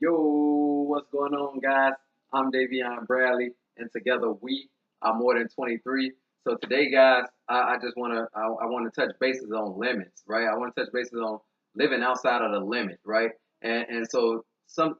Yo, what's going on, guys? I'm Daveyon Bradley, and together we are more than 23. So today, guys, I just want to touch bases on limits, right? I want to touch bases on living outside of the limit, right? And so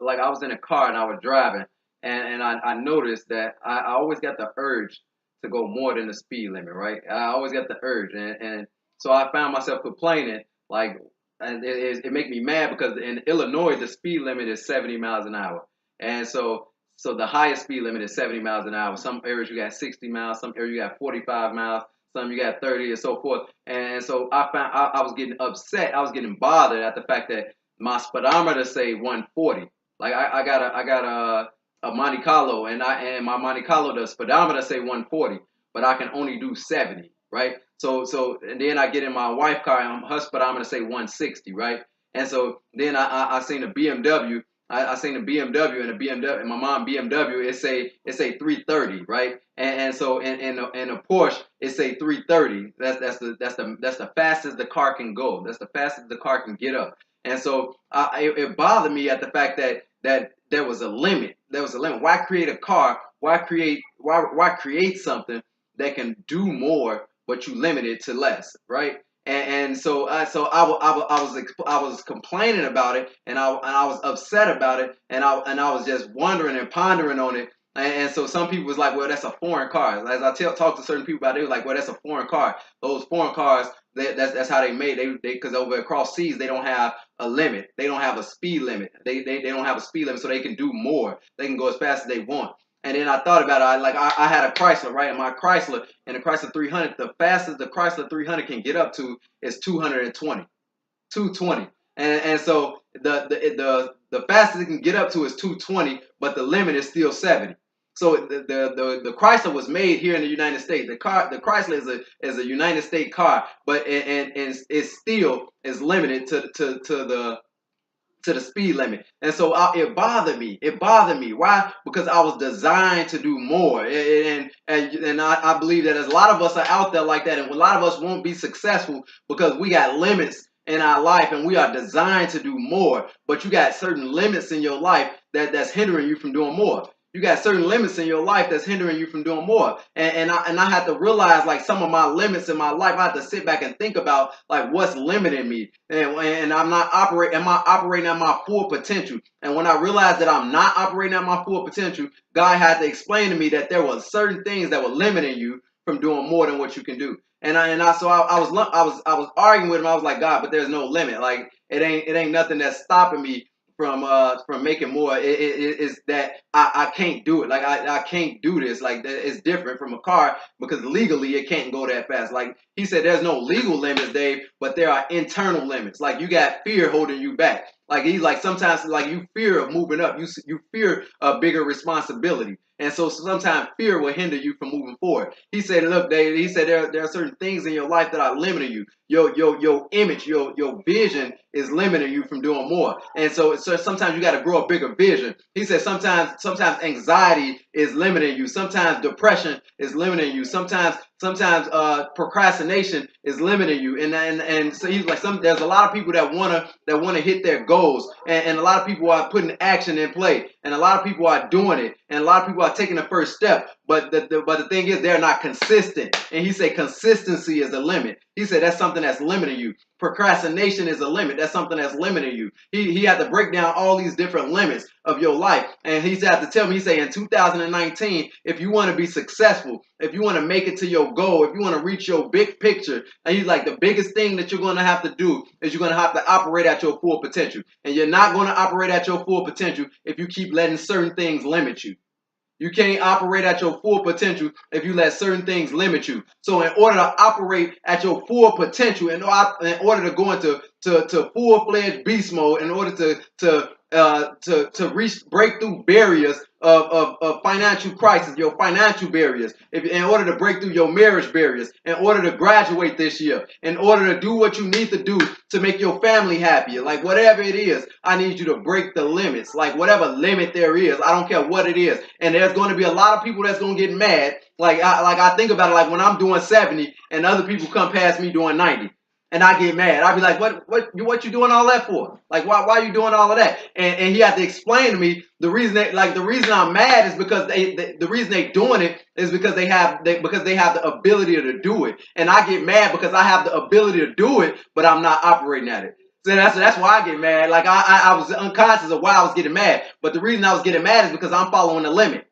like I was in a car and I was driving, and I noticed that I always got the urge to go more than the speed limit, right? I always got the urge, and so I found myself complaining like and it make me mad because in Illinois the speed limit is 70 miles an hour, and so the highest speed limit is 70 miles an hour. Some areas you got 60 miles, some areas you got 45 miles, some you got 30 and so forth. And so I was getting upset, I was getting bothered at the fact that my speedometer say 140. Like I got a Monte Carlo and my Monte Carlo the speedometer say 140, but I can only do 70, right? So and then I get in my wife car and her speedometer say 160, right? And so then I seen a BMW. I seen a BMW and a BMW and my mom BMW. It say 330, right? And so in a Porsche it say 330. That's the fastest the car can go. That's the fastest the car can get up. And so it bothered me at the fact that there was a limit. There was a limit. Why create a car? Why create something that can do more, but you limit it to less, right? And so I was complaining about it, and I was upset about it, and I was just wondering and pondering on it. And so some people was like, well, that's a foreign car. As I talk to certain people about it, they were like, well, that's a foreign car. Those foreign cars, that's how they made. They because over across seas they don't have a limit. They don't have a speed limit. They don't have a speed limit, so they can do more. They can go as fast as they want. And then I thought about it. I had a Chrysler, right? And my Chrysler and the Chrysler 300, the fastest the Chrysler 300 can get up to is 220, 220. And so the fastest it can get up to is 220, but the limit is still 70. So the Chrysler was made here in the United States. The Chrysler is a United States car, but and it still is limited to the speed limit. And so it bothered me. It bothered me. Why? Because I was designed to do more. And I believe that as a lot of us are out there like that, and a lot of us won't be successful because we got limits in our life and we are designed to do more. But you got certain limits in your life that's hindering you from doing more. You got certain limits in your life that's hindering you from doing more. And I had to realize like some of my limits in my life. I had to sit back and think about like what's limiting me. And am I operating at my full potential? And when I realized that I'm not operating at my full potential, God had to explain to me that there were certain things that were limiting you from doing more than what you can do. I was arguing with him. I was like, God, but there's no limit. Like it ain't nothing that's stopping me from making more. It's that I can't do it. Like I can't do this. Like it's different from a car because legally it can't go that fast. Like he said, there's no legal limits, Dave, but there are internal limits. Like you got fear holding you back. Like he's like sometimes like you fear of moving up. You fear a bigger responsibility. And so sometimes fear will hinder you from moving forward. He said, look, Dave, he said there are certain things in your life that are limiting you. Your image, your vision is limiting you from doing more. And so sometimes you got to grow a bigger vision. He said sometimes anxiety is limiting you. Sometimes depression is limiting you. Sometimes procrastination is limiting you. And so he's like there's a lot of people that wanna hit their goals, and a lot of people are putting action in play, and a lot of people are doing it, and a lot of people are taking the first step. But the thing is they're not consistent. And he said consistency is the limit. He said that's something that's limiting you. Procrastination is a limit. That's something that's limiting you. He had to break down all these different limits of your life. And he's had to tell me, he said in 2019, if you want to be successful, if you want to make it to your goal, if you want to reach your big picture, and he's like, the biggest thing that you're going to have to do is you're going to have to operate at your full potential. And you're not going to operate at your full potential if you keep letting certain things limit you. You can't operate at your full potential if you let certain things limit you. So in order to operate at your full potential, in order to go into full-fledged beast mode, in order to break through barriers of financial crisis, your financial barriers, in order to break through your marriage barriers, in order to graduate this year, in order to do what you need to do to make your family happier, like whatever it is, I need you to break the limits, like whatever limit there is. I don't care what it is. And there's going to be a lot of people that's going to get mad. Like I think about it, like when I'm doing 70 and other people come past me doing 90. And I get mad. I be like, what you doing all that for? Like, why you doing all of that? And he had to explain to me the reason the reason I'm mad is because the reason they doing it is because they have the ability to do it. And I get mad because I have the ability to do it, but I'm not operating at it. So that's why I get mad. Like I was unconscious of why I was getting mad. But the reason I was getting mad is because I'm following the limit.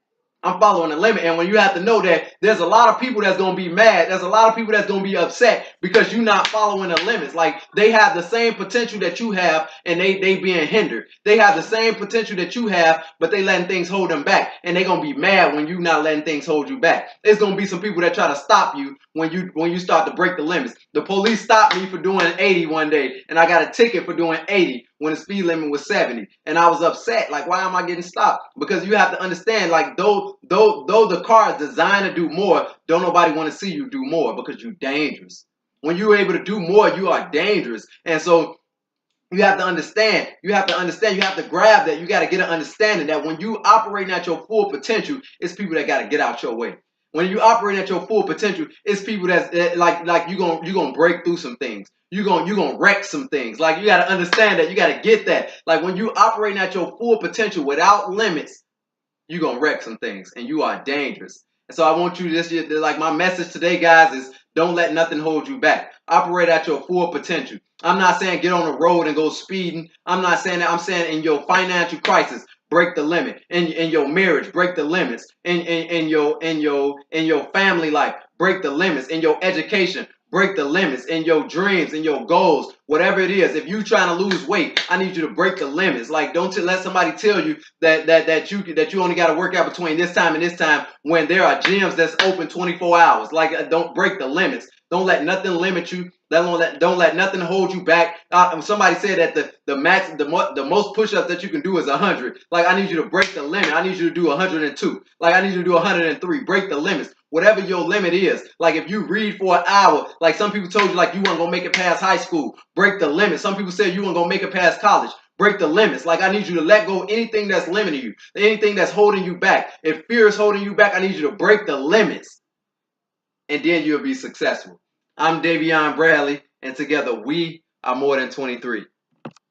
I'm following the limit. And when you have to know that there's a lot of people that's going to be mad. There's a lot of people that's going to be upset because you're not following the limits. Like they have the same potential that you have and they being hindered. They have the same potential that you have, but they letting things hold them back. And they're going to be mad when you not letting things hold you back. There's going to be some people that try to stop you when you start to break the limits. The police stopped me for doing 80 one day and I got a ticket for doing 80 when the speed limit was 70. And I was upset. Like, why am I getting stopped? Because you have to understand, like, though the car is designed to do more, don't nobody want to see you do more because you're dangerous. When you're able to do more, you are dangerous. And so you have to understand. You have to grab that. You got to get an understanding that when you operating at your full potential, it's people that got to get out your way. When you operate at your full potential, it's people that's like you gonna break through some things. You gonna wreck some things. Like you got to understand that. You got to get that. Like when you operating at your full potential without limits, you're gonna wreck some things and you are dangerous. And so I want you this year, like my message today, guys, is don't let nothing hold you back. Operate at your full potential. I'm not saying get on the road and go speeding. I'm not saying that. I'm saying in your financial crisis, break the limit. In your marriage, break the limits. In your family life, break the limits. In your education, break the limits. In your dreams, in your goals, whatever it is. If you're trying to lose weight, I need you to break the limits. Like don't let somebody tell you that you only got to work out between this time and this time when there are gyms that's open 24 hours. Like don't break the limits. Don't let nothing limit you. Don't let nothing hold you back. Somebody said that the most push-ups that you can do is 100. Like I need you to break the limit. I need you to do 102. Like I need you to do 103. Break the limits. Whatever your limit is. Like if you read for an hour, like some people told you like you weren't gonna make it past high school. Break the limit. Some people said you weren't gonna make it past college. Break the limits. Like I need you to let go of anything that's limiting you, anything that's holding you back. If fear is holding you back, I need you to break the limits. And then you'll be successful. I'm Daveyon Bradley, and together we are more than 23.